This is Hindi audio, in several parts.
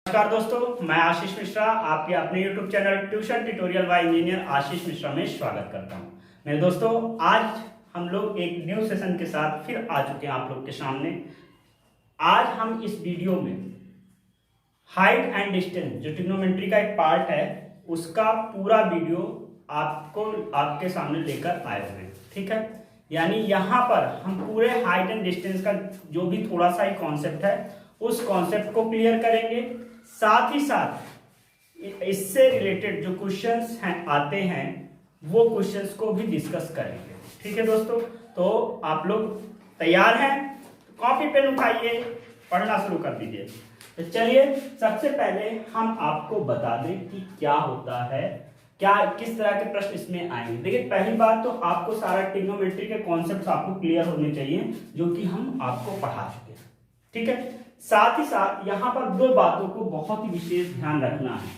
नमस्कार दोस्तों, मैं आशीष मिश्रा आपके अपने YouTube channel tuition tutorial by engineer Ashish Mishra में स्वागत करता हूं। मेरे दोस्तों, आज हम लोग एक न्यू सेशन के साथ फिर आ चुके हैं आप लोग के सामने। आज हम इस वीडियो में हाइट एंड डिस्टेंस जो ट्रिग्नोमेट्री का एक पार्ट है उसका पूरा वीडियो आपको आपके सामने लेकर आए हुए हैं। ठीक है, यानी यहाँ पर हम पूरे हाइट एंड डिस्टेंस का जो भी थोड़ा सा ही कॉन्सेप्ट है उस कॉन्सेप्ट को क्लियर करेंगे। साथ ही साथ इससे रिलेटेड जो क्वेश्चंस हैं आते हैं वो क्वेश्चंस को भी डिस्कस करेंगे। ठीक है दोस्तों, तो आप लोग तैयार हैं? कॉपी पेन उठाइए, पढ़ना शुरू कर दीजिए। तो चलिए, सबसे पहले हम आपको बता दें कि क्या होता है, क्या किस तरह के प्रश्न इसमें आएंगे। देखिए, पहली बात तो आपको सारा ट्रिग्नोमेट्री के कॉन्सेप्ट आपको क्लियर होने चाहिए जो कि हम आपको पढ़ा चुके हैं। ठीक है, साथ ही साथ यहाँ पर दो बातों को बहुत ही विशेष ध्यान रखना है।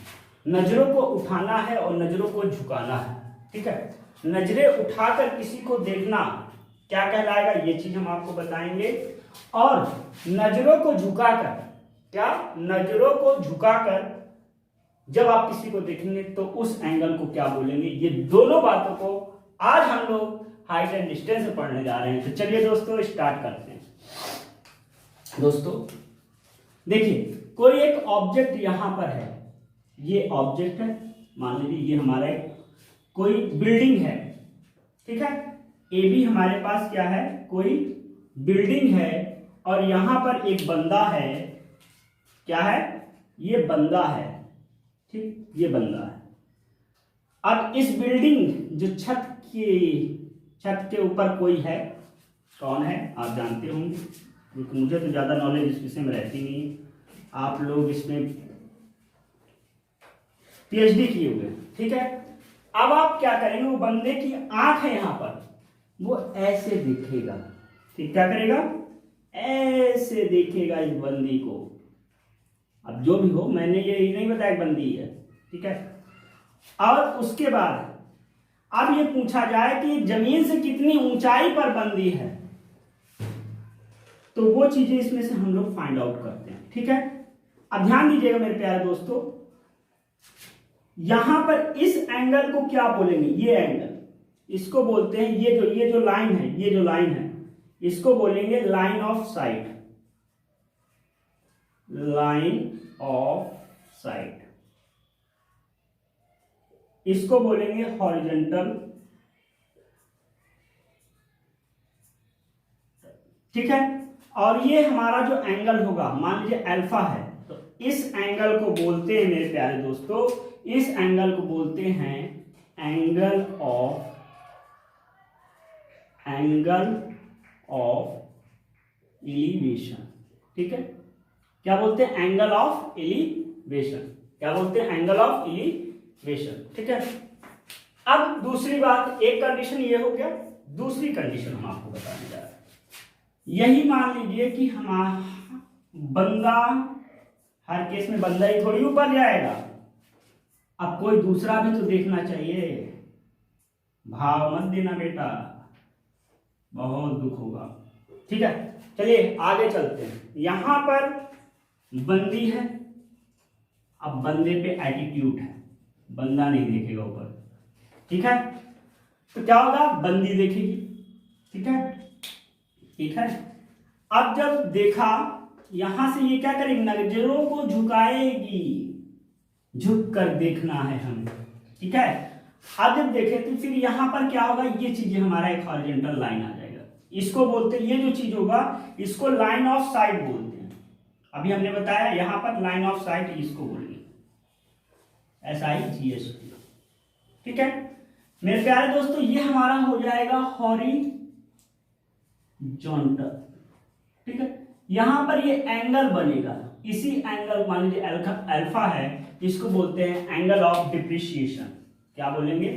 नजरों को उठाना है और नजरों को झुकाना है। ठीक है, नजरें उठाकर किसी को देखना क्या कहलाएगा, ये चीज हम आपको बताएंगे। और नजरों को झुकाकर, क्या नजरों को झुकाकर जब आप किसी को देखेंगे तो उस एंगल को क्या बोलेंगे, ये दोनों बातों को आज हम लोग हाइट एंड डिस्टेंस में पढ़ने जा रहे हैं। तो चलिए दोस्तों, स्टार्ट करते हैं। दोस्तों देखिए, कोई एक ऑब्जेक्ट यहां पर है, ये ऑब्जेक्ट है, मान लीजिए ये हमारा एक कोई बिल्डिंग है। ठीक है, ए भी हमारे पास क्या है, कोई बिल्डिंग है और यहां पर एक बंदा है। क्या है, ये बंदा है। ठीक, ये बंदा है। अब इस बिल्डिंग जो छत के ऊपर कोई है, कौन है आप जानते होंगे, क्योंकि मुझे तो ज्यादा नॉलेज इस विषय में रहती नहीं है। आप लोग इसमें पीएचडी किए हुए। ठीक है, अब आप क्या करेंगे, वो बंदे की आंख है यहां पर, वो ऐसे देखेगा। ठीक, क्या करेगा, ऐसे देखेगा इस बंदी को। अब जो भी हो, मैंने ये नहीं बताया बंदी है। ठीक है, और उसके बाद अब ये पूछा जाए कि जमीन से कितनी ऊंचाई पर बंदी है, तो वो चीजें इसमें से हम लोग फाइंड आउट करते हैं। ठीक है, अब ध्यान दीजिएगा मेरे प्यारे दोस्तों, यहां पर इस एंगल को क्या बोलेंगे, ये एंगल, इसको बोलते हैं, ये जो लाइन है, ये जो लाइन है, इसको बोलेंगे line of site. Line of site, इसको बोलेंगे हॉरिजॉन्टल। ठीक है, और ये हमारा जो एंगल होगा, मान लीजिए अल्फा है, तो इस एंगल को बोलते हैं मेरे प्यारे दोस्तों, इस एंगल को बोलते हैं एंगल ऑफ एलिवेशन। ठीक है, क्या बोलते हैं, एंगल ऑफ एलिवेशन। क्या बोलते हैं, एंगल ऑफ एलिवेशन। ठीक है, अब दूसरी बात, एक कंडीशन ये हो गया, दूसरी कंडीशन हम आपको बताने जा रहे हैं। यही मान लीजिए कि हमारा बंदा, हर केस में बंदा ही थोड़ी ऊपर जाएगा, अब कोई दूसरा भी तो देखना चाहिए। भाव मत देना बेटा, बहुत दुख होगा। ठीक है, चलिए आगे चलते हैं। यहां पर बंदी है, अब बंदे पे एटीट्यूड है, बंदा नहीं देखेगा ऊपर। ठीक है, तो क्या होगा, बंदी देखेगी। ठीक है, ठीक है, अब जब देखा, यहां से ये क्या करेगी, नजरों को झुकाएगी, झुक कर देखना है हमें। ठीक है, अब जब देखे तो फिर यहां पर क्या होगा, ये चीजें हमारा एक हॉरिजॉन्टल लाइन आ जाएगा। इसको बोलते हैं, ये जो चीज होगा इसको लाइन ऑफ साइट बोलते हैं। अभी हमने बताया यहां पर लाइन ऑफ साइट, इसको बोलेंगे SIGHT। ठीक है मेरे प्यारे दोस्तों, ये हमारा हो जाएगा हॉरिजॉन्टल। ठीक है, यहां पर ये एंगल बनेगा, इसी एंगल, मान लीजिए अल्फा है, इसको बोलते हैं एंगल ऑफ डिप्रिसिएशन। क्या बोलेंगे,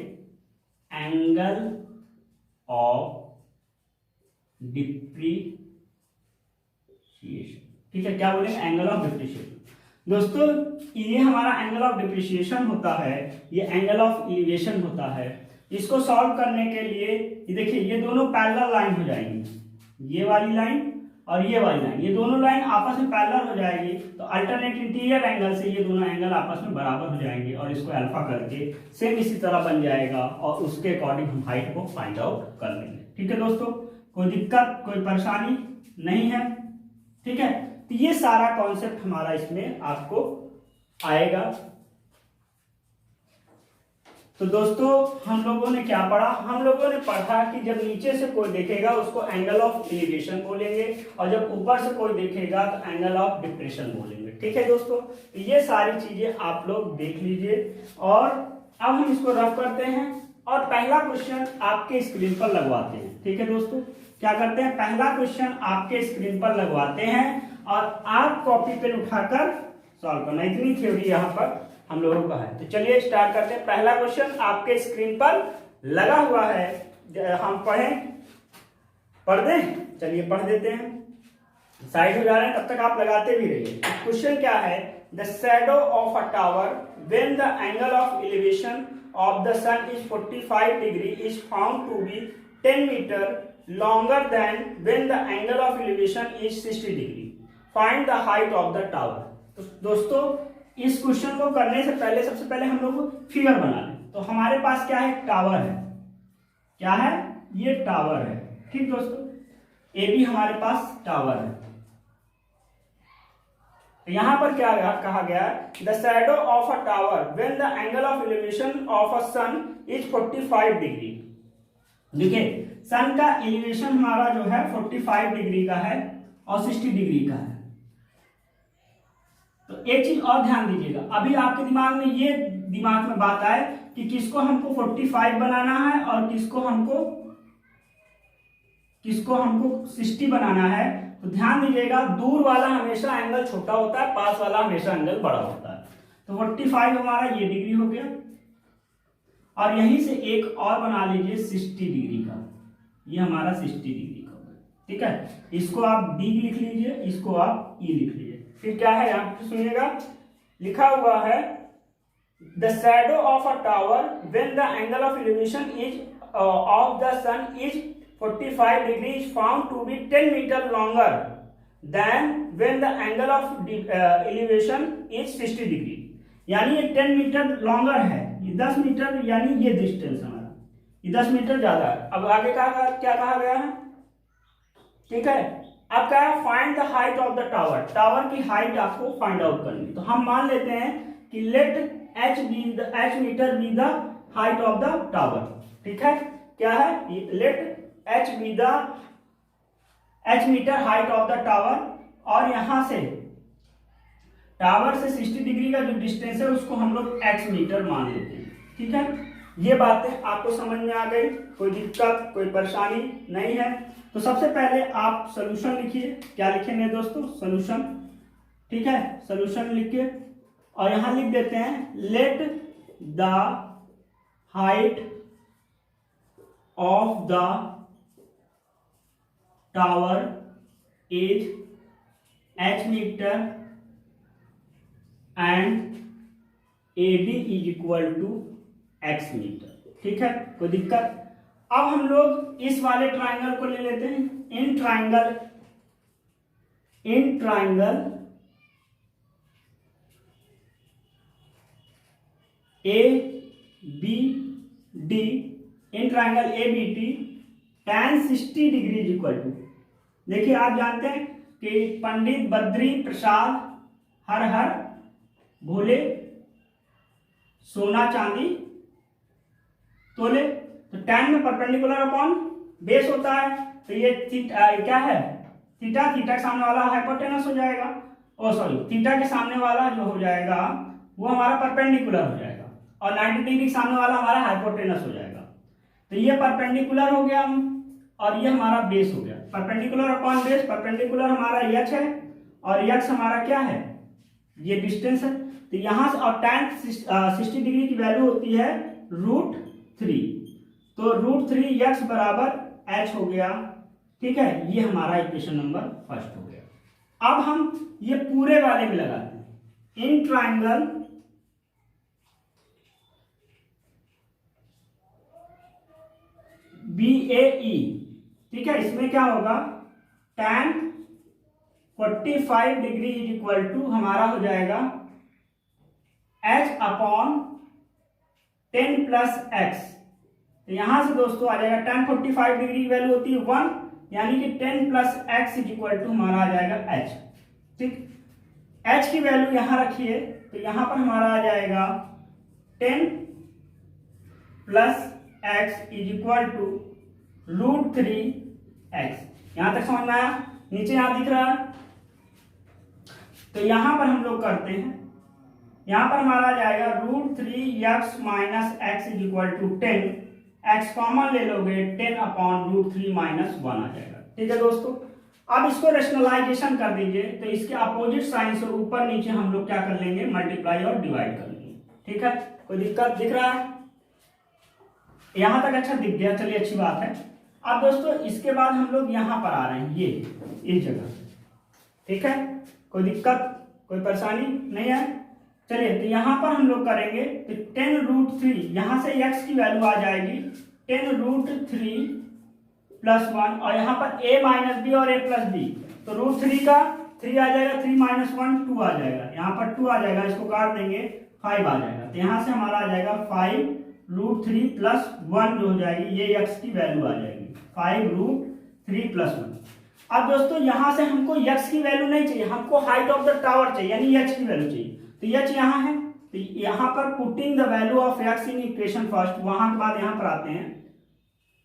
एंगल ऑफ डिप्रिसिएशन। ठीक है, क्या बोलेंगे, एंगल ऑफ डिप्रिसिएशन। दोस्तों, ये हमारा एंगल ऑफ डिप्रिसिएशन होता है, ये एंगल ऑफ एलिवेशन होता है। इसको सॉल्व करने के लिए ये देखिए, ये दोनों पैरेलल लाइन हो जाएंगी, ये वाली लाइन और ये वाली लाइन, ये दोनों लाइन आपस में पैरेलल हो जाएगी, तो अल्टरनेट इंटीरियर एंगल से ये दोनों एंगल आपस में बराबर हो जाएंगे और इसको अल्फा करके सेम इसी तरह बन जाएगा और उसके अकॉर्डिंग हम हाइट को फाइंड आउट कर लेंगे। ठीक है दोस्तों, कोई दिक्कत कोई परेशानी नहीं है। ठीक है, तो ये सारा कॉन्सेप्ट हमारा इसमें आपको आएगा। तो दोस्तों हम लोगों ने क्या पढ़ा, हम लोगों ने पढ़ा कि जब नीचे से कोई देखेगा उसको एंगल ऑफ एलिवेशन बोलेंगे और जब ऊपर से कोई देखेगा तो एंगल ऑफ डिप्रेशन बोलेंगे। ठीक है दोस्तों, ये सारी चीजें आप लोग देख लीजिए और अब हम इसको रफ करते हैं और पहला क्वेश्चन आपके स्क्रीन पर लगवाते हैं। ठीक है दोस्तों, क्या करते हैं, पहला क्वेश्चन आपके स्क्रीन पर लगवाते हैं और आप कॉपी पेन उठाकर सॉल्व करना। इतनी थ्योरी यहाँ पर हम लोगों का है। तो चलिए स्टार्ट करते हैं। पहला क्वेश्चन आपके स्क्रीन पर लगा हुआ है, हम पढ़ दें, चलिए पढ़ देते हैं। साइड हो जा रहे हैं तब तक आप लगाते भी रहिए। क्वेश्चन क्या है, the shadow of a tower when the angle of elevation of the sun is 45 degree is found to be 10 metre longer than when the angle of elevation is 60 degree, find the height of the tower. तो दोस्तों इस क्वेश्चन को करने से पहले सबसे पहले हम लोग फिगर बना लें। तो हमारे पास क्या है, टावर है, क्या है, ये टावर है। ठीक दोस्तों, ए भी हमारे पास टावर है। तो यहां पर क्या कहा गया, the shadow of a tower when the angle of elevation of a sun is 45 degree. देखिए सन का एलिवेशन हमारा जो है 45 डिग्री का है और 60 डिग्री का है। तो एक चीज और ध्यान दीजिएगा, अभी आपके दिमाग में ये दिमाग में बात आए कि किसको हमको 45 बनाना है और किसको हमको 60 बनाना है। तो ध्यान दीजिएगा, दूर वाला हमेशा एंगल छोटा होता है, पास वाला हमेशा एंगल बड़ा होता है। तो 45 हमारा ये डिग्री हो गया और यहीं से एक और बना लीजिए 60 डिग्री का, ये हमारा 60 डिग्री का होगा। ठीक है, इसको आप डी लिख लीजिए, इसको आप ई लिख लीजिए। फिर क्या है यहां पे सुनिएगा, लिखा हुआ है the shadow of a tower when the angle of elevation is of the sun is 45 degree is found to be 10 metre longer than when the angle of elevation is 60 degree. यानी ये 10 मीटर लॉन्गर है, ये 10 मीटर यानी ये डिस्टेंस हमारा, ये 10 मीटर ज्यादा है। अब आगे क्या कहा गया है, ठीक है, अब क्या है, find the height of the tower, tower की हाइट आपको फाइंड आउट करनी। तो हम मान लेते हैं कि let h metre be the height of the tower. ठीक है, क्या है, let h be the h metre height of the tower और यहां से टावर से 60 डिग्री का जो डिस्टेंस है उसको हम लोग एक्स मीटर मान लेते हैं। ठीक है, ये बातें आपको समझ में आ गई, कोई दिक्कत कोई परेशानी नहीं है। तो सबसे पहले आप सॉल्यूशन लिखिए, क्या लिखेंगे दोस्तों, सॉल्यूशन। ठीक है, सॉल्यूशन लिखिए और यहां लिख देते हैं let the height of the tower is h metre and A D is equal to x metre. ठीक है, कोई दिक्कत। अब हम लोग इस वाले ट्राइंगल को ले लेते हैं, in triangle A B D, in triangle A B D tan 60 degree is equal to, देखिए आप जानते हैं कि पंडित बद्री प्रसाद हर हर भोले सोना चांदी तोले। तो tan में परपेंडिकुलर अपॉन बेस होता है, तो ये क्या है, थीटा, थीटा के सामने वाला हाइपोटेनस हो जाएगा, ओ सॉरी थीटा के सामने वाला जो हो जाएगा वो हमारा परपेंडिकुलर हो जाएगा और 90 डिग्री के सामने वाला हमारा हाइपोटेनस हो जाएगा। तो ये परपेंडिकुलर हो गया और ये हमारा बेस हो गया। परपेंडिकुलर अपॉन बेस, परपेंडिकुलर हमारा यक्ष है और यक्ष हमारा क्या है, ये डिस्टेंस है। तो यहां से और tan 60 डिग्री की वैल्यू होती है √3, तो √3 यक्ष बराबर h हो गया। ठीक है, ये हमारा इक्वेशन नंबर फर्स्ट हो गया। अब हम ये पूरे वाले में लगाते हैं, इन ट्राइंगल BAE। ठीक है, इसमें क्या होगा, tan 45 degree is equal to हमारा हो जाएगा h अपॉन 10 प्लस x। तो यहां से दोस्तों आ जाएगा tan 45 डिग्री की वैल्यू होती है 1, यानी कि 10 plus x is equal to हमारा आ जाएगा h। ठीक, h की वैल्यू यहां रखिए, तो यहां पर हमारा आ जाएगा 10 plus x is equal to √3x। यहां तक समझ में आया? नीचे यहां दिख रहा है, तो यहां पर हम लोग करते हैं, यहां पर हमारा आ जाएगा √3x minus x is equal to 10, x common ले लोगे 10 अपॉन √3 माइनस 1 आ जाएगा। ठीक है दोस्तों, अब इसको रेशनलाइजेशन कर दीजिए, तो इसके अपोजिट साइन से ऊपर नीचे हम लोग क्या कर लेंगे, मल्टीप्लाई और डिवाइड कर लेंगे। ठीक है, कोई दिक्कत दिख रहा है? यहां तक अच्छा दिख गया, चलिए अच्छी बात है। अब दोस्तों इसके बाद हम लोग यहां पर आ रहे हैं, ये इस जगह। ठीक है, कोई दिक्कत कोई परेशानी नहीं है? चलिए, तो यहां पर हम लोग करेंगे, तो 10√3, यहां से x की वैल्यू आ जाएगी 10√3 प्लस 1, और यहाँ पर a माइनस बी और a प्लस बी, तो √3 का 3 आ जाएगा, 3 माइनस 1 2 आ जाएगा, यहाँ पर 2 आ जाएगा, इसको काट देंगे 5 आ जाएगा। तो यहाँ से हमारा आ जाएगा 5√3 प्लस 1 जो हो जाएगी, ये x की वैल्यू आ जाएगी 5√3 प्लस 1। अब दोस्तों यहाँ से हमको x की वैल्यू नहीं चाहिए, हमको हाइट ऑफ द टावर चाहिए, यानी h की वैल्यू चाहिए। तो h यहाँ है, तो यहाँ पर putting the value of x in equation first, वहां के बाद यहाँ पर आते हैं,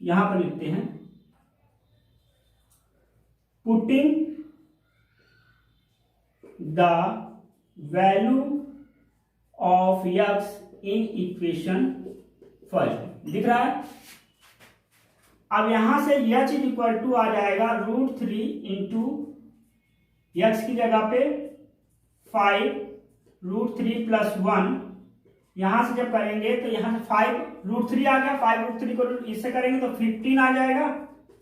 यहाँ पर लिखते हैं putting the value of x in equation first, दिख रहा है? अब यहां से h इज इक्वल टू आ जाएगा √3 इंटू x की जगह पे 5√3 प्लस 1, यहां से जब करेंगे तो यहां से 5√3 आ गया, 5√3 को इससे करेंगे तो 15 आ जाएगा,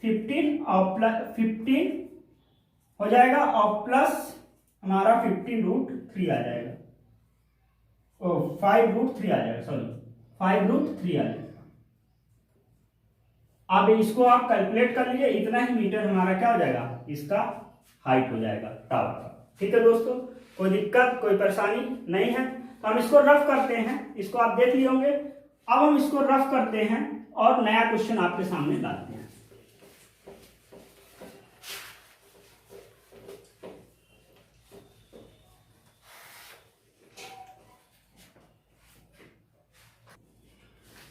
15 और प्लस 15 हो जाएगा, और प्लस हमारा 15√3 आ जाएगा, ओ 5√3 आ जाएगा, सॉरी 5√3 आ जाएगा। अब इसको आप कैलकुलेट कर लीजिए, इतना ही मीटर हमारा क्या हो जाएगा, इसका हाइट हो जाएगा टावर का। ठीक है दोस्तों, कोई दिक्कत कोई परेशानी नहीं है? तो हम इसको रफ करते हैं, इसको आप देख लिए होंगे। अब हम इसको रफ करते हैं और नया क्वेश्चन आपके सामने लाते हैं।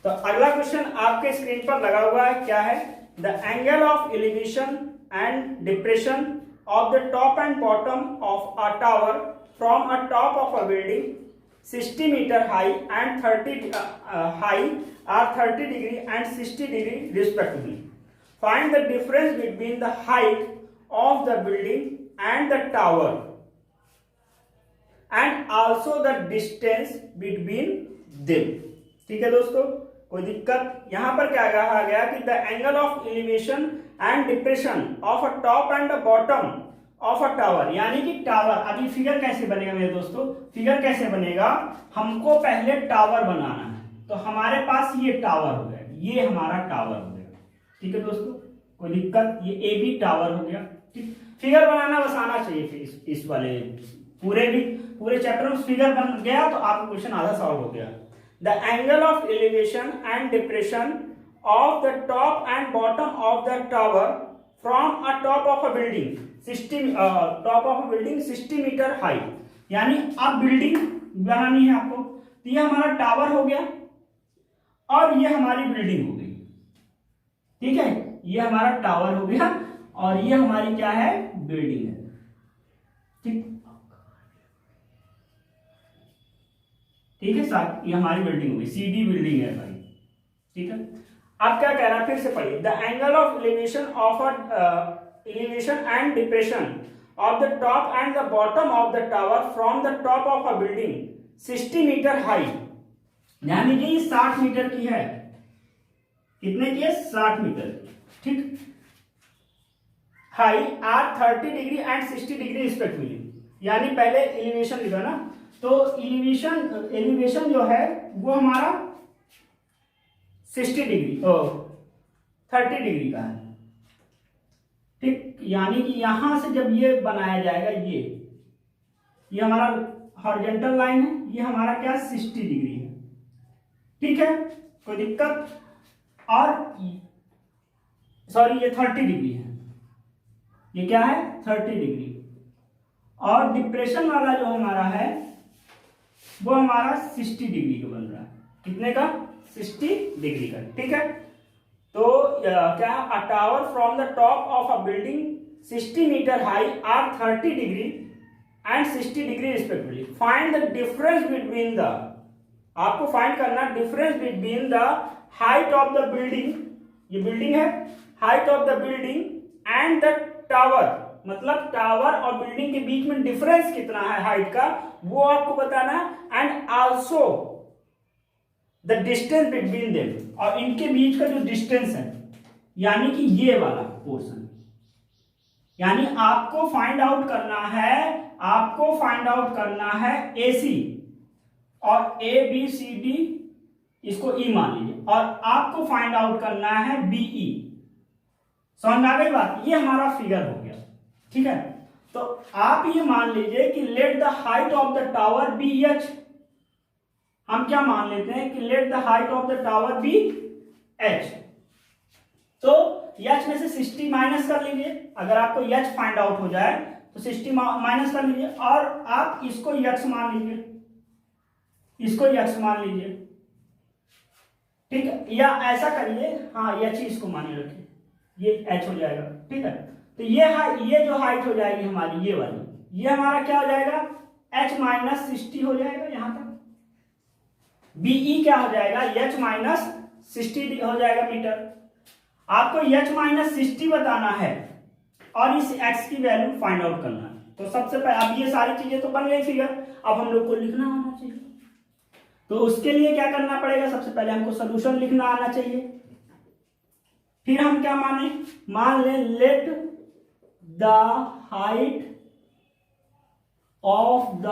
तो अगला क्वेश्चन आपके स्क्रीन पर लगा हुआ है, क्या है? The angle of elevation and depression of the top and bottom of a tower from a top of a building 60 metre high and 30 high are 30 degree and 60 degree respectively. Find the difference between the height of the building and the tower and also the distance between them. ठीक है दोस्तों, कोई दिक्कत? यहां पर क्या कहा गया कि the angle of elevation and depression of a top and the bottom of a tower, यानी कि टावर। अभी फिगर कैसे बनेगा मेरे दोस्तों? फिगर कैसे बनेगा? हमको पहले टावर बनाना है, तो हमारे पास ये टावर हो गया, ये हमारा टावर हो गया। ठीक है दोस्तों, कोई दिक्कत? ये ए बी टावर हो गया। ठीक, फिगर बनाना बस आना चाहिए, फिर इस वाले पूरे चैप्टर में फिगर बन गया तो आपका क्वेश्चन आधा सॉल्व हो गया। The angle of elevation and depression of the top and bottom of the tower from a top of a building 60 metre high, यानी अब बिल्डिंग बनानी है आपको। तो ये हमारा टावर हो गया और ये हमारी बिल्डिंग हो गई। ठीक है, ये हमारा टावर हो गया और ये हमारी क्या है, बिल्डिंग है। ठीक ठीक है साहब, ये हमारी बिल्डिंग होगी, सीडी बिल्डिंग है भाई। ठीक है, अब क्या कह रहा है, फिर से पढ़िए। The angle of elevation and depression of the top and the bottom of the tower from the top of a building 60 metre high, यानी कि 60 मीटर की है। कितने की है? 60 मीटर। ठीक, high are 30 degree and 60 degree respectively, यानी पहले एलिवेशन लिखा ना, तो एलिवेशन जो है वो हमारा 60 डिग्री 30 डिग्री का है। ठीक, यानी कि यहां से जब ये बनाया जाएगा, ये हमारा हॉरिजॉन्टल लाइन है, ये हमारा क्या 60 डिग्री है। ठीक है, कोई दिक्कत? और सॉरी, ये 30 डिग्री है, ये क्या है 30 डिग्री। और डिप्रेशन वाला जो हमारा है वो हमारा 60 डिग्री का बन रहा है। कितने का? 60 डिग्री का। ठीक है, तो क्या, a tower from the top of a building 60 metre high are 30 degree and 60 degree respectively. Find the difference between the, आपको फाइंड करना difference between the height of the building, ये बिल्डिंग है, height of the building and the tower, मतलब टावर और बिल्डिंग के बीच में डिफरेंस कितना है हाइट का, वो आपको बताना। And also the distance between them, और इनके बीच का जो डिस्टेंस है, यानी कि ये वाला पोर्शन, यानी आपको फाइंड आउट करना है, आपको फाइंड आउट करना है AC और ABCD, इसको E मान लीजिए, और आपको फाइंड आउट करना है BE। समझ में आ गई बात? ये हमारा फिगर हो गया। ठीक है, तो आप ये मान लीजिए कि let the height of the tower be H। हम क्या मान लेते हैं कि let the height of the tower be H। तो H में से 60 माइनस कर लीजिए, अगर आपको H फाइंड आउट हो जाए तो 60 माइनस कर लीजिए, और आप इसको X मान लीजिए, इसको X मान लीजिए। ठीक है, या ऐसा करिए, हाँ H ही इसको मानिए रखिए, ये H हो जाएगा। ठीक है, तो ये जो हाइट हो जाएगी हमारी, ये वाली, ये हमारा क्या हो जाएगा H माइनस 60 हो जाएगा यहां तक। BE क्या हो जाएगा, H माइनस 60 हो जाएगा मीटर। आपको H माइनस 60 बताना है और इस X की वैल्यू फाइंड आउट करना है। तो सबसे पहले, अब ये सारी चीजें तो बन गई फिगर, अब हम लोग को लिखना आना चाहिए। तो उसके लिए क्या करना पड़ेगा, सबसे पहले हमको सोल्यूशन लिखना आना चाहिए। फिर हम क्या माने, मान ले let the height of the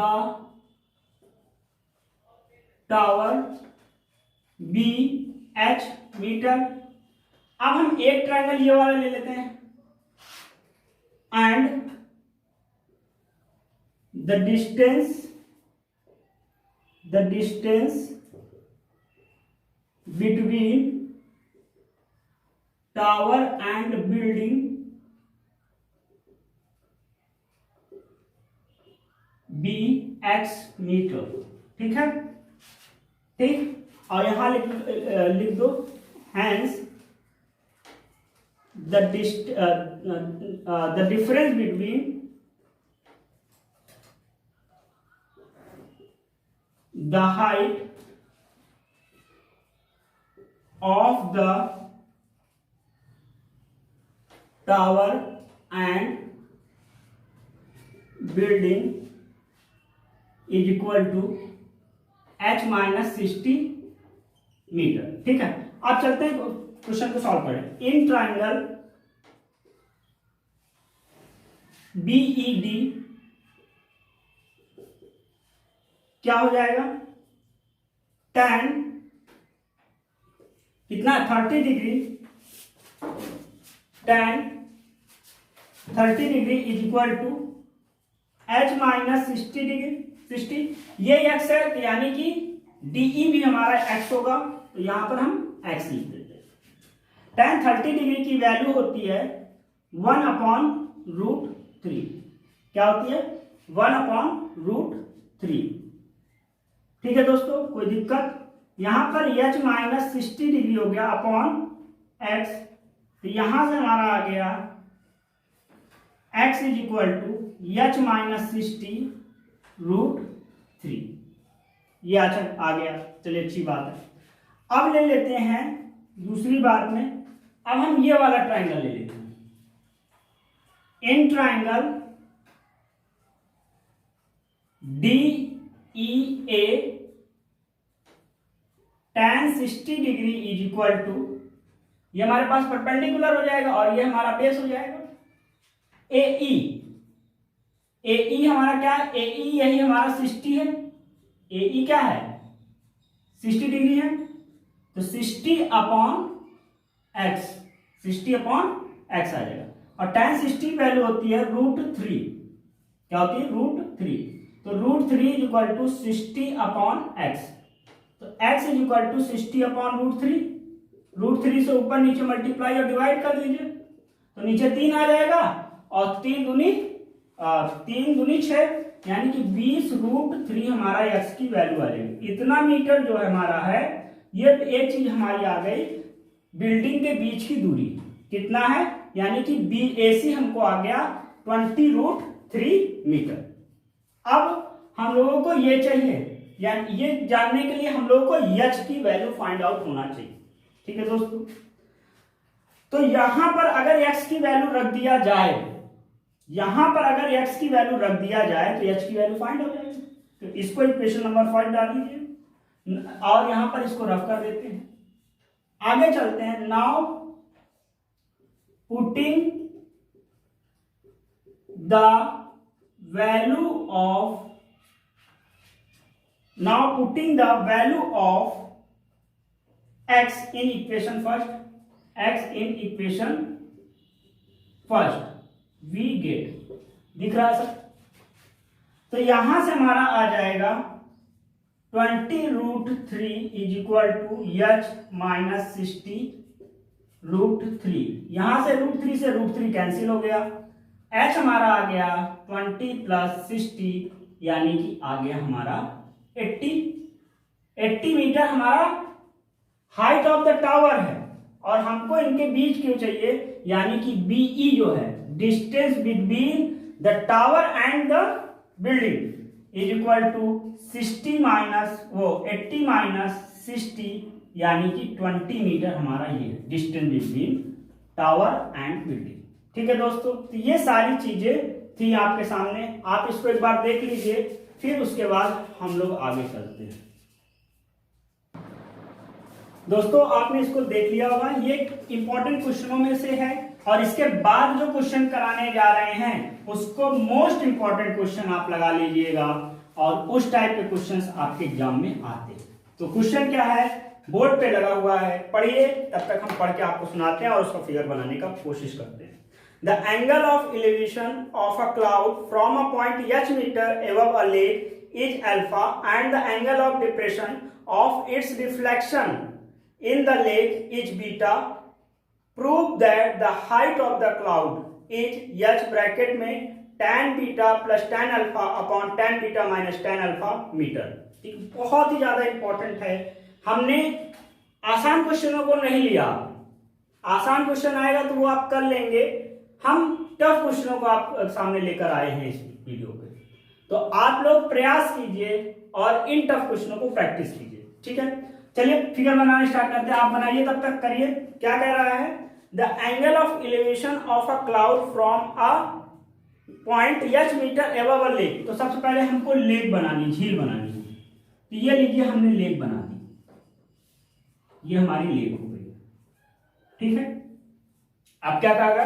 tower be H metre. अब हम एक ट्रायंगल ये वाला ले लेते हैं, and the distance between tower and building BX metre. ठीक है, ठीक, और यहां लिख दो hence the difference between the height of the tower and building is equal to H minus 60 metre. ठीक है, अब चलते हैं क्वेश्चन को सॉल्व करें। इन ट्राइंगल BED क्या हो जाएगा, tan कितना 30 डिग्री, tan 30 डिग्री is equal to H minus 60 degree 60, ये x है, यानी कि DE भी हमारा x होगा, तो यहां पर हम x लिख देते हैं। tan 30 डिग्री की वैल्यू होती है 1/√3। क्या होती है, 1/√3। ठीक है दोस्तों, कोई दिक्कत? यहां पर H माइनस 60 डिग्री हो गया अपॉन x, तो यहां से हमारा आ गया x is equal to H minus 60√3। ये अच्छा आ गया, चलिए अच्छी बात है। अब ले लेते हैं दूसरी बात में, अब हम ये वाला ट्राइंगल ले लेते हैं। In triangle DEA tan 60 degree is equal to, ये हमारे पास परपेंडिकुलर हो जाएगा और ये हमारा बेस हो जाएगा। AE हमारा क्या है, AE यही हमारा 60 है, AE क्या है 60 डिग्री है, तो 60 अपॉन x, 60 अपॉन x आ जाएगा। और tan 60 वैल्यू होती है √3। क्या होती है? √3। तो √3 is equal to 60 upon x. तो x is equal to 60 upon √3। √3 से ऊपर नीचे मल्टीप्लाई और डिवाइड कर दीजिए, तो नीचे 3 आ जाएगा और 3 दूनी 6, यानी कि 20√3 हमारा x की वैल्यू आ जाएगी। इतना मीटर जो हमारा है, ये एक चीज हमारी आ गई, बिल्डिंग के बीच की दूरी कितना है, यानी कि BAC हमको आ गया 20√3 मीटर। अब हम लोगों को ये चाहिए, यानी ये जानने के लिए हम लोगों को h की वैल्यू फाइंड आउट होना चाहिए। ठीक है दोस्तों, तो यहां पर अगर x की वैल्यू रख दिया जाए, यहां पर अगर x की वैल्यू रख दिया जाए तो h की वैल्यू फाइंड हो जाएगी। तो इसको इक्वेशन नंबर 5 डाल दीजिए और यहां पर इसको रफ कर देते हैं। आगे चलते हैं। Now putting the value of x in equation first, we get, दिख रहा है सर? तो यहां से हमारा आ जाएगा 20√3 is equal to h minus 60√3। यहां से √3 से √3 कैंसिल हो गया, h हमारा आ गया 20 प्लस 60, यानी कि आ गया हमारा 80 मीटर हमारा हाइट ऑफ द टावर है। और हमको इनके बीच क्यों चाहिए, यानी कि BE जो है, distance between the tower and the building is equal to 80 minus 60, यानी कि 20 मीटर हमारा ये distance between tower and building. ठीक है दोस्तों, तो ये सारी चीजें थी आपके सामने, आप इसको एक बार देख लीजिए, फिर उसके बाद हम लोग आगे चलते हैं। दोस्तों आपने इसको देख लिया होगा, ये इंपॉर्टेंट क्वेश्चनों में से है, और इसके बाद जो क्वेश्चन कराने जा रहे हैं उसको मोस्ट इंपॉर्टेंट क्वेश्चन आप लगा लीजिएगा, और उस टाइप के क्वेश्चंस आपके एग्जाम में आते हैं। तो क्वेश्चन क्या है, बोर्ड पे लगा हुआ है, पढ़िए, तब तक हम पढ़ के आपको सुनाते हैं और उसका फिगर बनाने का कोशिश करते हैं। The angle of elevation of a cloud from a point h metre above a lake is alpha and the angle of depression of its reflection in the lake is beta. Prove that the height of the cloud is h bracket में tan beta plus tan alpha upon tan beta minus tan alpha metre. ठीक, बहुत ही ज्यादा इंपॉर्टेंट है। हमने आसान क्वेश्चनों को नहीं लिया, आसान क्वेश्चन आएगा तो वो आप कर लेंगे, हम टफ क्वेश्चनों को आप सामने लेकर आए हैं इस वीडियो पे। तो आप लोग प्रयास कीजिए और इन टफ क्वेश्चनों को प्रैक्टिस कीजिए। ठीक है, चलिए फिगर बनाना स्टार्ट करते हैं, आप बनाइए तब तक करिए। क्या कह रहा है, the angle of elevation of a cloud from a point h metre above a lake. तो सबसे पहले हमको लेक बनानी, झील बनानी है। तो ये लीजिए, हमने लेक बना दी, ये हमारी लेक हो गई। ठीक है, अब क्या कहा,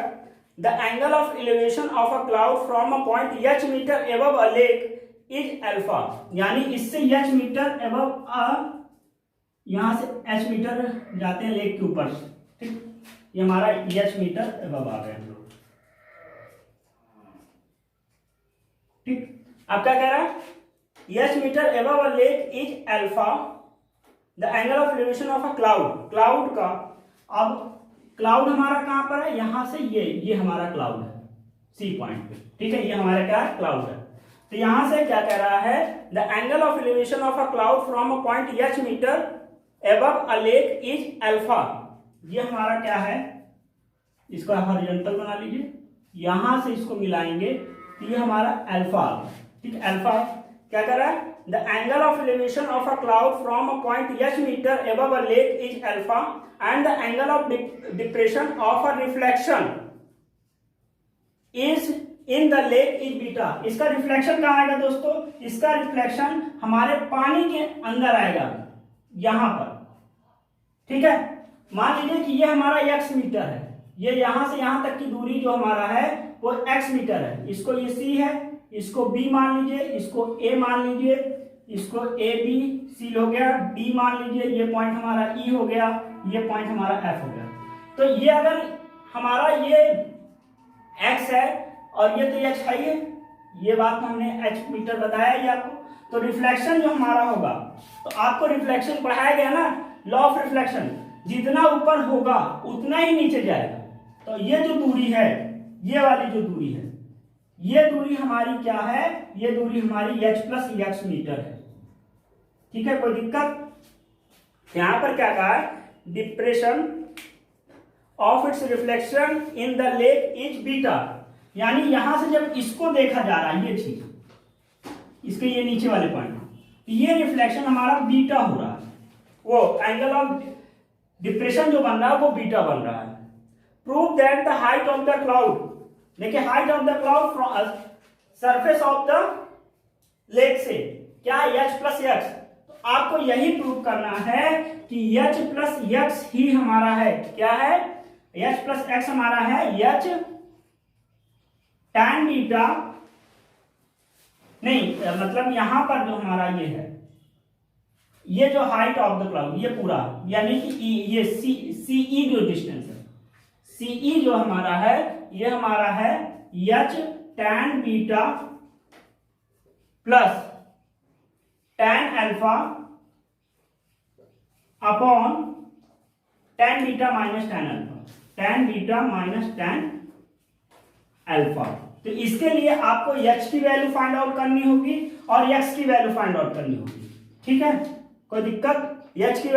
the angle of elevation of a cloud from a point h metre above a lake is alpha, यानी इससे h मीटर अबव अ, यहां से h मीटर जाते हैं लेक के ऊपर। ठीक, ये हमारा h मीटर अबव आ गए हम लोग। ठीक, अब क्या कह रहा है, h metre above a lake is alpha, the angle of elevation of a cloud, cloud का, अब क्लाउड हमारा कहां पर है, यहां से ये हमारा क्लाउड है सी पॉइंट पे। ठीक है, ये हमारा क्या है, क्लाउड है। तो यहां से क्या कह रहा है, the angle of elevation of a cloud from a point h metre above a lake is alpha। ये हमारा क्या है, इसको हॉरिजॉन्टल बना लीजिए, यहां से इसको मिलाएंगे तो ये हमारा अल्फा। ठीक है, अल्फा क्या कर रहा है, the angle of elevation of a cloud from a point h metre above a lake is alpha and the angle of depression of a reflection is in the lake is beta। इसका रिफ्लेक्शन कहां आएगा दोस्तों, इसका रिफ्लेक्शन हमारे पानी के अंदर आएगा, यहां पर। ठीक है, मान लीजिए कि ये हमारा x मीटर है, ये यहां से यहां तक की दूरी जो हमारा है वो x मीटर है, इसको ये c है, इसको b मान लीजिए, इसको a मान लीजिए, इसको a b c हो गया, d मान लीजिए, ये पॉइंट हमारा e हो गया, ये पॉइंट हमारा f हो गया। तो ये अगर हमारा ये x है और ये तो h है, ये बात हमने h मीटर बताया ही आपको। तो रिफ्लेक्शन जो हमारा होगा, तो आपको रिफ्लेक्शन पढ़ाया गया ना, लॉ ऑफ रिफ्लेक्शन, जितना ऊपर होगा उतना ही नीचे जाएगा। तो ये जो दूरी है, ये वाली जो दूरी है, ये दूरी हमारी क्या है, ये दूरी हमारी h प्लस x मीटर है। ठीक है, कोई दिक्कत? यहां पर क्या कहा है, depression of its reflection in the lake is beta, यानी यहां से जब इसको देखा जा रहा है, ये चीज इसके ये नीचे वाले पॉइंट, ये रिफ्लेक्शन हमारा बीटा हो रहा है, वो एंगल ऑफ डिप्रेशन जो बन रहा है वो बीटा बन रहा है। Prove that the height of the cloud, देखिए height of the cloud from surface of the lake से क्या है, h प्लस x। तो आपको यही प्रूव करना है कि h प्लस x ही हमारा है, क्या है, h प्लस x हमारा है h tan बीटा, नहीं मतलब यहां पर जो हमारा ये है, ये जो हाइट ऑफ द क्लाउड, ये पूरा यानी कि ये CE जो डिस्टेंस है, CE जो हमारा है, ये हमारा है h tan beta plus tan alpha upon tan beta minus tan alpha, tan beta minus tan alpha. तो इसके लिए आपको h की वैल्यू फाइंड आउट करनी होगी और x की वैल्यू फाइंड आउट करनी होगी। ठीक है, कोई दिक्कत? h की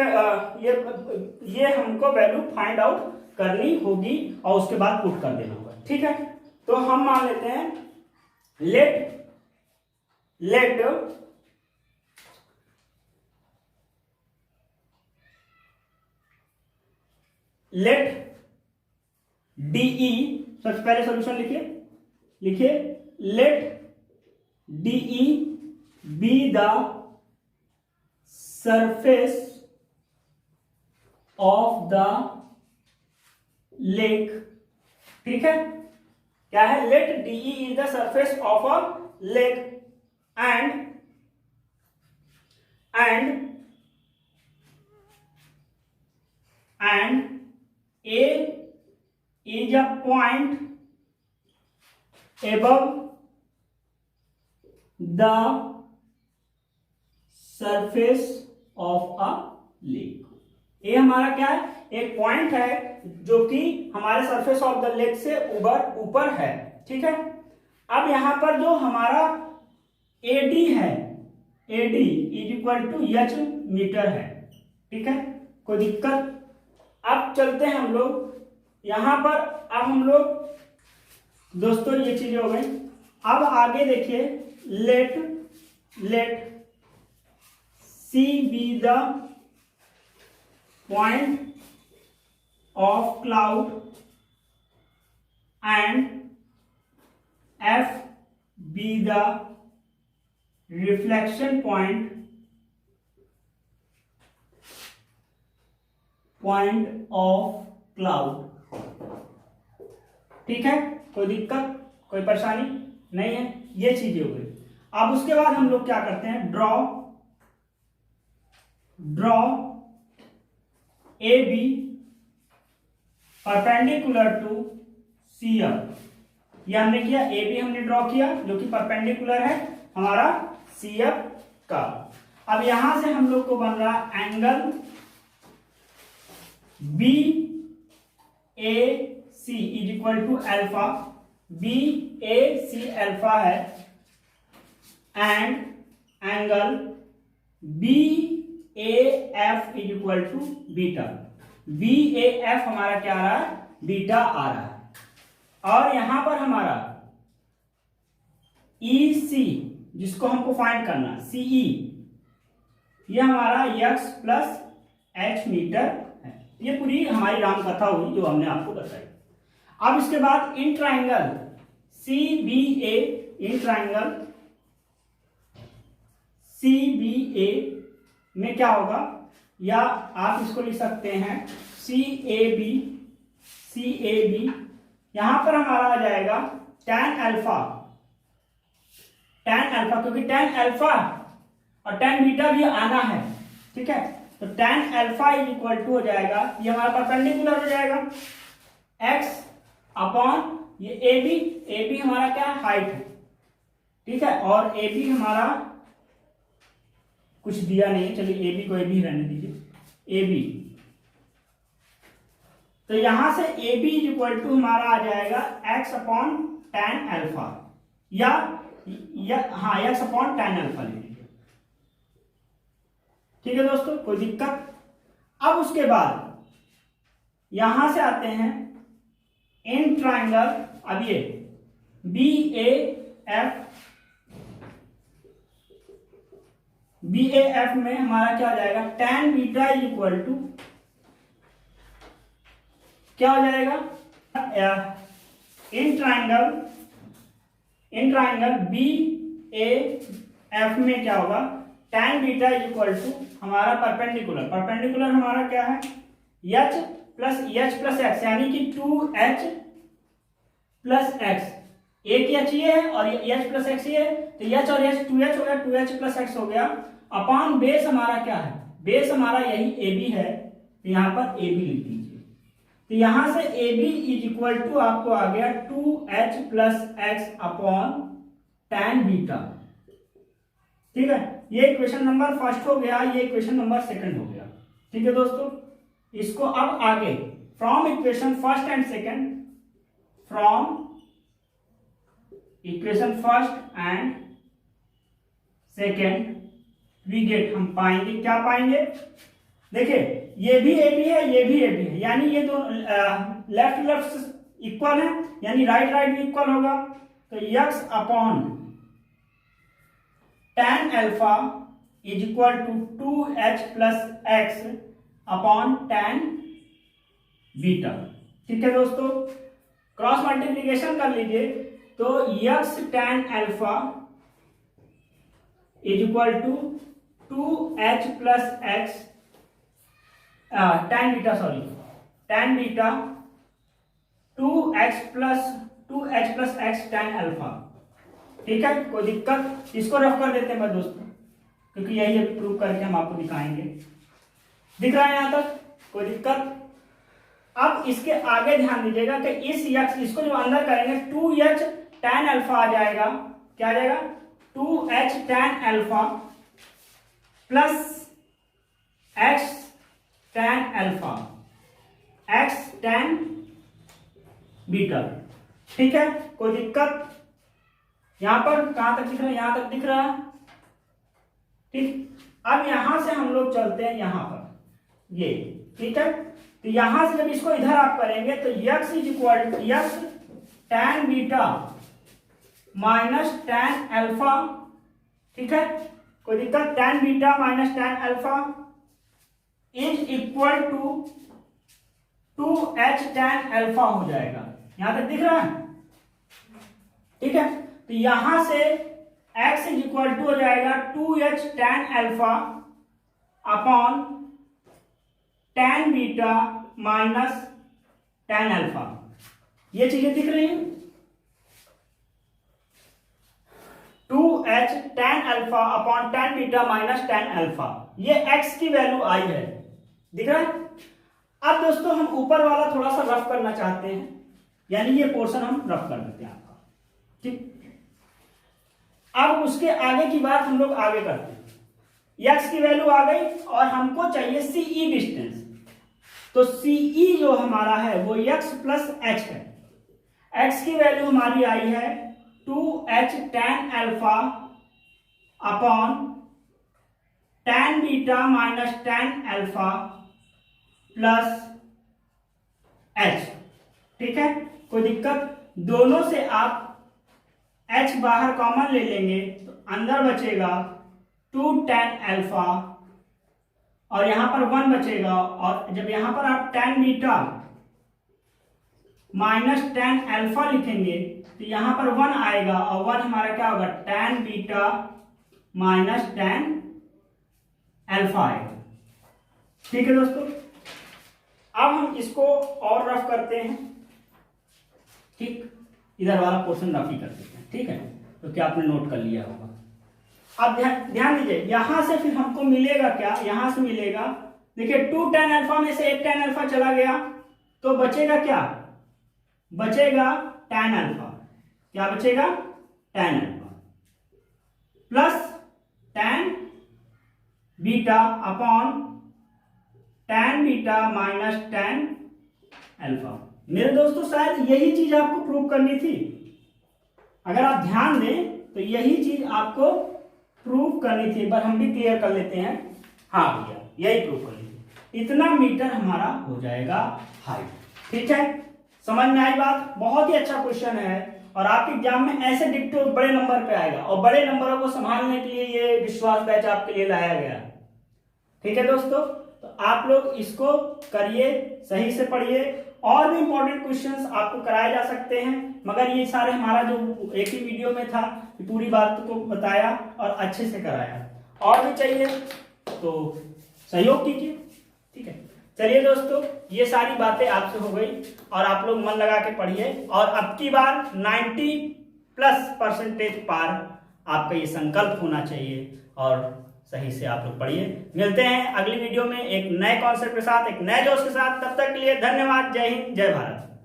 ये हमको वैल्यू फाइंड आउट करनी होगी और उसके बाद पुट कर देना होगा। ठीक है, तो हम मान लेते हैं लेट DE, सबसे पहले सॉल्यूशन लिखिए let DE be the surface of the lake. ठीक है, क्या है, let DE is the surface of a lake and A is a point above the surface of a lake। ये हमारा क्या है, एक पॉइंट है जो कि हमारे सरफेस ऑफ द लेक से ऊपर है। ठीक है, अब यहां पर जो हमारा AD है, AD is equal to h metre है। ठीक है, कोई दिक्कत? अब चलते हैं हम लोग यहां पर, अब हम लोग दोस्तों ये चीजें हो गई। अब आगे देखिए, let C be the point of cloud and F be the reflection point of cloud. ठीक है, कोई दिक्कत, कोई परेशानी नहीं है, ये चीजें हो गई। अब उसके बाद हम लोग क्या करते हैं, draw AB perpendicular to CF। ये हमने किया, AB हमने ड्रॉ किया जो कि परपेंडिकुलर है हमारा CF का। अब यहां से हम लोग को बन रहा angle BAC is equal to alpha, BAC alpha है, and angle BAF is equal to beta. BAF हमारा क्या आ रहा है, बीटा आ रहा है। और यहां पर हमारा EC जिसको हमको फाइंड करना, CE, ये हमारा x प्लस h मीटर है। ये पूरी हमारी राम कथा हुई जो हमने आपको बताई। अब इसके बाद in triangle CBA, in triangle CBA में क्या होगा, या आप इसको लिख सकते हैं CAB। यहां पर हमारा आ जाएगा tan अल्फा, क्योंकि tan अल्फा और tan बीटा भी आना है। ठीक है, तो tan alpha is equal to हो जाएगा, ये हमारा परपेंडिकुलर हो जाएगा, x अपॉन ये ए बी हमारा क्या है, हाइट है, ठीक है, और ए बी हमारा कुछ दिया नहीं है, चलिए ए बी को ए बी रहने दीजिए, ए बी। तो यहां से A B is equal to हमारा आ जाएगा एक्स अपॉन tan अल्फा, या हाँ एक्स अपॉन tan अल्फा ले लीजिए, ठीक है दोस्तों, कोई दिक्कत। अब उसके बाद यहां से आते हैं इन ट्राइंगल, अब ये बी ए एफ में हमारा क्या हो जाएगा, tan beta is equal to क्या हो जाएगा, in triangle B A F में क्या होगा, tan beta is equal to हमारा परपेंडिकुलर हमारा क्या है, एच प्लस एक्स, यानी कि 2h प्लस एक्स, एक एच ये है और एच प्लस एक्स ये है, तो एच और एच 2h हो गया, 2h प्लस एक्स हो गया, अपॉन बेस हमारा क्या है, बेस हमारा यही ए बी है, तो यहां पर ए बी लिख दीजिए। तो यहां से A B is equal to आपको आ गया 2h plus x upon tan beta, ठीक है, ये इक्वेशन नंबर फर्स्ट हो गया, ये इक्वेशन नंबर सेकंड हो गया, ठीक है दोस्तों। इसको अब आगे from equation first and second, from equation first and second we get, हम पाएंगे क्या पाएंगे, देखिए ये भी ए बी है, ये भी ए बी है, यानी ये दोनों लेफ्ट इक्वल है, यानी राइट भी इक्वल होगा, तो x upon tan alpha is equal to 2h plus x upon tan beta, ठीक है दोस्तों। क्रॉस मल्टीप्लीकेशन कर लीजिए, तो x tan alpha is equal to 2h plus x tan beta 2h plus x tan alpha, ठीक है, कोई दिक्कत। इसको रफ कर देते हैं दोस्तों, क्योंकि यही प्रूव करके हम आपको दिखाएंगे, दिख रहा है यहां तक, कोई दिक्कत। अब इसके आगे ध्यान दीजिएगा कि इस x इसको जो अंदर करेंगे 2h tan अल्फा आ जाएगा, क्या आ जाएगा, 2h tan alpha plus x tan alpha, x tan beta, ठीक है, कोई दिक्कत। यहां पर कहां तक दिख रहा है, यहां तक दिख रहा है, ठीक। अब यहां से हम लोग चलते हैं यहां पर, ये ठीक है, तो यहां से जब इसको इधर आप करेंगे तो x is equal to x tan beta minus tan alpha, ठीक है, कोई दिक्कत, tan beta minus tan alpha is equal to 2h tan alpha हो जाएगा, यहां तक दिख रहा है, ठीक है। तो यहां से x इज इक्वल टू हो जाएगा 2h tan alpha upon tan beta minus tan alpha, ये चीजें दिख रही हैं, 2h tan alpha upon tan beta minus tan alpha, ये x की वैल्यू आई है, दिख रहा है। अब दोस्तों हम ऊपर वाला थोड़ा सा रफ करना चाहते हैं, यानी ये पोर्शन हम रफ कर देते हैं आपका, ठीक। अब उसके आगे की बात हम लोग आगे करते हैं, x की वैल्यू आ गई और हमको चाहिए CE डिस्टेंस, तो CE जो हमारा है वो x प्लस h है, x की वैल्यू हमारी आई है 2h tan alpha upon tan beta minus tan alpha plus h, ठीक है, कोई दिक्कत। दोनों से आप h बाहर कॉमन ले लेंगे तो अंदर बचेगा 2 tan अल्फा और यहां पर 1 बचेगा, और जब यहां पर आप tan beta minus tan alpha लिखेंगे तो यहां पर 1 आएगा, और 1 हमारा क्या होगा, tan beta minus tan alpha आएगा, ठीक है दोस्तों। अब हम इसको और रफ करते हैं, ठीक, इधर वाला पोर्शन रफ ही कर देते हैं, ठीक है, तो क्या आपने नोट कर लिया होगा। अब ध्यान दीजिए, यहां से फिर हमको मिलेगा क्या, यहां से मिलेगा, देखिए 2 tan अल्फा में से 1 tan अल्फा चला गया, तो बचेगा क्या, बचेगा tan अल्फा, क्या बचेगा tan alpha plus tan beta upon tan beta minus tan alpha. मेरे दोस्तों शायद यही चीज आपको प्रूव करनी थी, अगर आप ध्यान दें तो यही चीज आपको प्रूव करनी थी। एक बार हम भी क्लियर कर लेते हैं। हाँ भैया यही प्रूव करनी थी, इतना मीटर हमारा हो जाएगा हाइट। ठीक है, समझ में आई बात? बहुत ही अच्छा क्वेश्चन है और आपके एग्जाम में ऐसे डिक्टो बड़े नंबर पे आएगा और बड़े नंबरों को संभालने के लिए ये विश्वास बैच आपके लिए लाया गया। ठीक है दोस्तों, तो आप लोग इसको करिए, सही से पढ़िए। और भी इंपॉर्टेंट क्वेश्चंस आपको कराए जा सकते हैं, मगर ये सारे हमारा जो एक ही वीडियो में था पूरी बात को बताया और अच्छे से कराया। और भी चाहिए तो सहयोग कीजिए। ठीक है, चलिए दोस्तों, ये सारी बातें आपसे हो गई और आप लोग मन लगा के पढ़िए और अब की बार 90+% पार आपका ये संकल्प होना चाहिए और सही से आप लोग पढ़िए। मिलते हैं अगली वीडियो में एक नए कॉन्सेप्ट के साथ, एक नए जोश के साथ। तब तक के लिए धन्यवाद। जय हिंद, जय भारत।